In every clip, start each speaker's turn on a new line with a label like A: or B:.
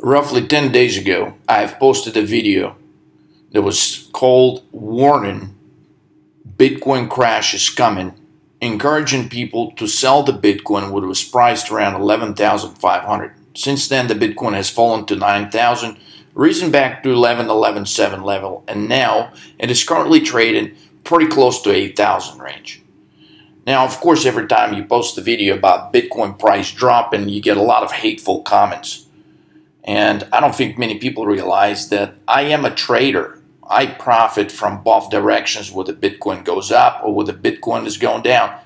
A: Roughly 10 days ago, I have posted a video that was called Warning, Bitcoin Crash is Coming, encouraging people to sell the Bitcoin when it was priced around 11,500. Since then, the Bitcoin has fallen to 9,000, risen back to 11,700 level, and now it is currently trading pretty close to 8,000 range. Now, of course, every time you post a video about Bitcoin price dropping, you get a lot of hateful comments. And I don't think many people realize that I am a trader. I profit from both directions, whether Bitcoin goes up or whether Bitcoin is going down.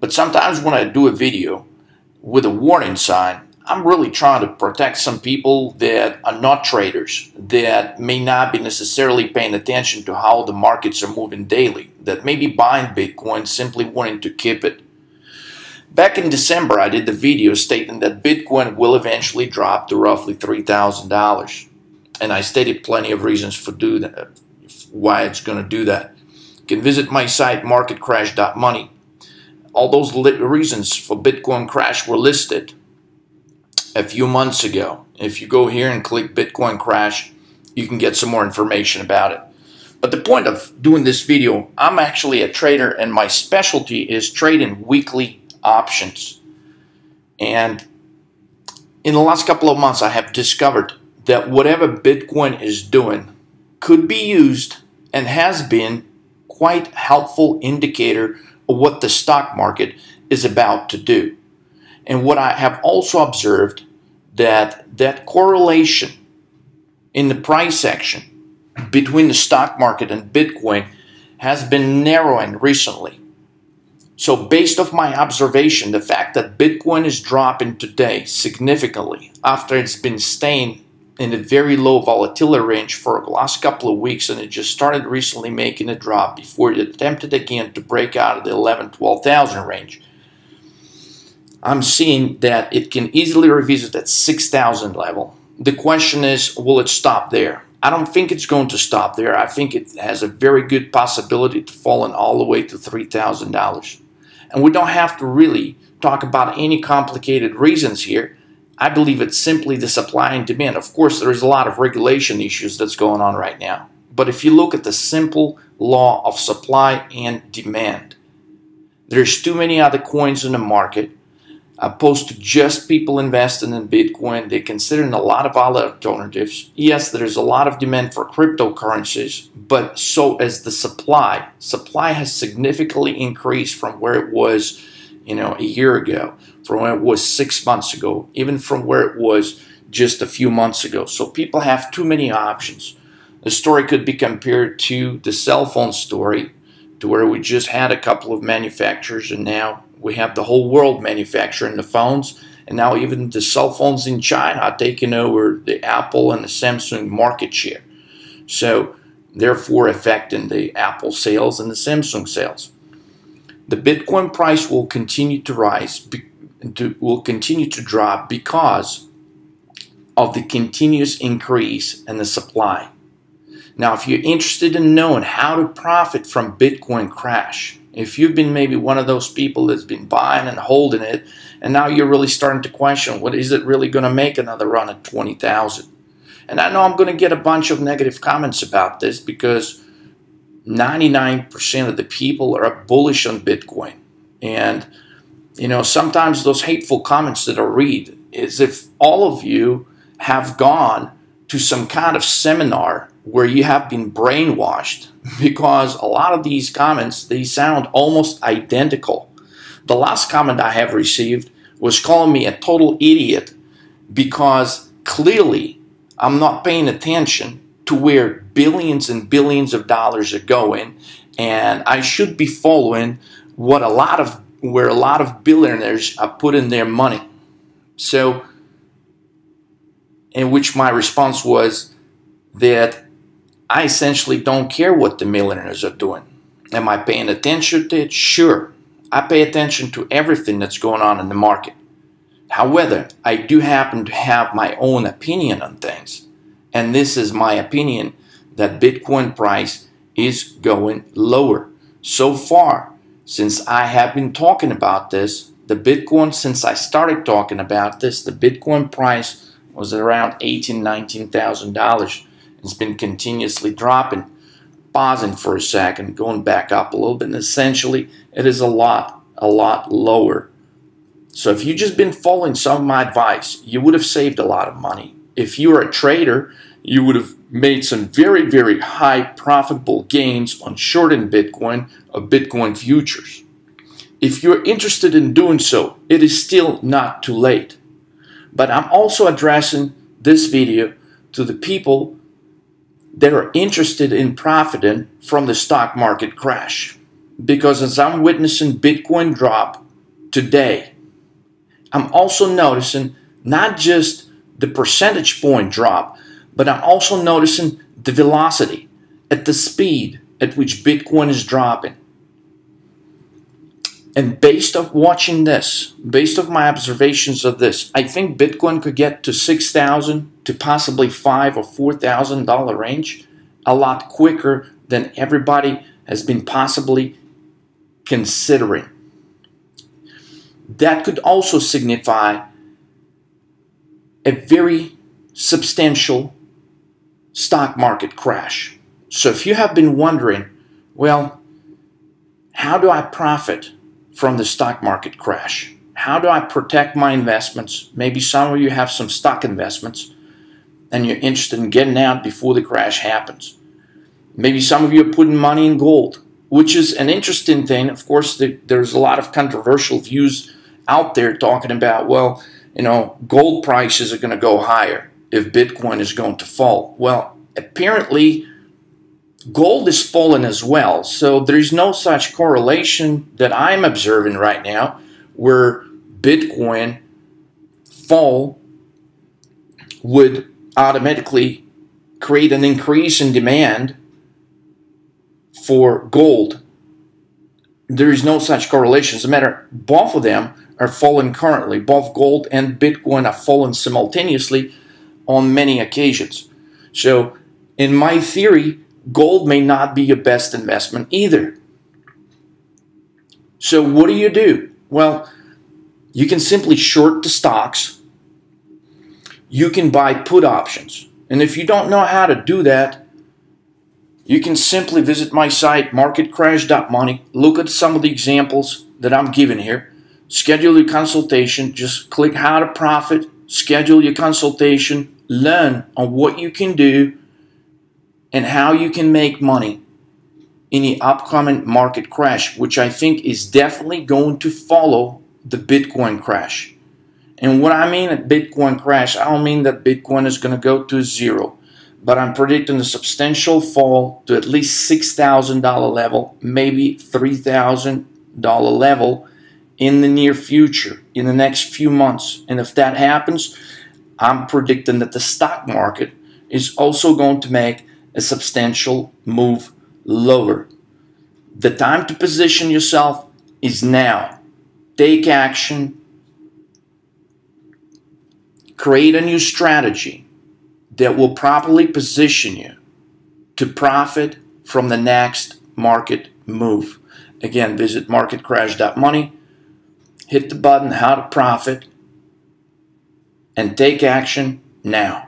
A: But sometimes when I do a video with a warning sign, I'm really trying to protect some people that are not traders, that may not be necessarily paying attention to how the markets are moving daily, that may be buying Bitcoin simply wanting to keep it. Back in December, I did the video stating that Bitcoin will eventually drop to roughly $3,000. And I stated plenty of reasons for why it's going to do that. You can visit my site, marketcrash.money. All those reasons for Bitcoin crash were listed a few months ago. If you go here and click Bitcoin crash, you can get some more information about it. But the point of doing this video, I'm actually a trader and my specialty is trading weekly options. And in the last couple of months, I have discovered that whatever Bitcoin is doing could be used and has been quite helpful indicator of what the stock market is about to do. And what I have also observed that correlation in the price section between the stock market and Bitcoin has been narrowing recently. So based off my observation, the fact that Bitcoin is dropping today significantly after it's been staying in a very low volatility range for the last couple of weeks, and it just started recently making a drop before it attempted again to break out of the 11,000-12,000 range. I'm seeing that it can easily revisit that 6,000 level. The question is, will it stop there? I don't think it's going to stop there. I think it has a very good possibility to fall all the way to $3,000. And we don't have to really talk about any complicated reasons here. I believe it's simply the supply and demand. Of course, there is a lot of regulation issues that's going on right now. But if you look at the simple law of supply and demand, there's too many other coins in the market opposed to just people investing in Bitcoin. They're considering a lot of other alternatives. Yes, there's a lot of demand for cryptocurrencies, but so as the supply. Supply has significantly increased from where it was, a year ago, from where it was 6 months ago, even from where it was just a few months ago. So people have too many options. The story could be compared to the cell phone story, to where we just had a couple of manufacturers and now we have the whole world manufacturing the phones, and now even the cell phones in China are taking over the Apple and the Samsung market share. So therefore affecting the Apple sales and the Samsung sales. The Bitcoin price will continue to rise, will continue to drop because of the continuous increase in the supply. Now, if you're interested in knowing how to profit from Bitcoin crash, if you've been maybe one of those people that's been buying and holding it, and now you're really starting to question, what is it really going to make another run at 20,000? And I know I'm going to get a bunch of negative comments about this because 99% of the people are bullish on Bitcoin. And, sometimes those hateful comments that I read is if all of you have gone to some kind of seminar where you have been brainwashed, because a lot of these comments, they sound almost identical. The last comment I have received was calling me a total idiot because clearly I'm not paying attention to where billions and billions of dollars are going, and I should be following where a lot of billionaires are putting their money. So, in which my response was that I essentially don't care what the millionaires are doing. Am I paying attention to it? Sure. I pay attention to everything that's going on in the market. However, I do happen to have my own opinion on things. And this is my opinion that Bitcoin price is going lower. So far, since I have been talking about this, since I started talking about this, the Bitcoin price was around $18,000-$19,000. It's been continuously dropping, pausing for a second, going back up a little bit, and essentially it is a lot lower. So if you've just been following some of my advice, you would have saved a lot of money. If you are a trader, you would have made some very high profitable gains on shorting Bitcoin or Bitcoin futures. If you're interested in doing so, it is still not too late. But I'm also addressing this video to the people that are interested in profiting from the stock market crash. Because as I'm witnessing Bitcoin drop today, I'm also noticing not just the percentage point drop, but I'm also noticing the velocity, at the speed at which Bitcoin is dropping. And based on watching this, based on my observations of this, I think Bitcoin could get to $6,000 to possibly $5,000 or $4,000 range a lot quicker than everybody has been possibly considering. That could also signify a very substantial stock market crash. So if you have been wondering, well, how do I profit from the stock market crash? How do I protect my investments? Maybe some of you have some stock investments and you're interested in getting out before the crash happens. Maybe some of you are putting money in gold, which is an interesting thing. Of course, there's a lot of controversial views out there talking about, well, you know, gold prices are going to go higher if Bitcoin is going to fall. Well, apparently gold is falling as well. So there's no such correlation that I'm observing right now where Bitcoin fall would automatically create an increase in demand for gold. There is no such correlation. As a matter, both of them are falling currently. Both gold and Bitcoin are falling simultaneously on many occasions. So in my theory, gold may not be your best investment either. So what do? Well, you can simply short the stocks. You can buy put options. And if you don't know how to do that, you can simply visit my site, marketcrash.money. Look at some of the examples that I'm giving here. Schedule your consultation. Just click how to profit. Schedule your consultation. Learn on what you can do and how you can make money in the upcoming market crash, which I think is definitely going to follow the Bitcoin crash. And what I mean at Bitcoin crash, I don't mean that Bitcoin is going to go to zero, but I'm predicting a substantial fall to at least $6,000 level, maybe $3,000 level in the near future, in the next few months. And if that happens, I'm predicting that the stock market is also going to make a substantial move lower. The time to position yourself is now. Take action. Create a new strategy that will properly position you to profit from the next market move. Again, visit marketcrash.money, hit the button how to profit, and take action now.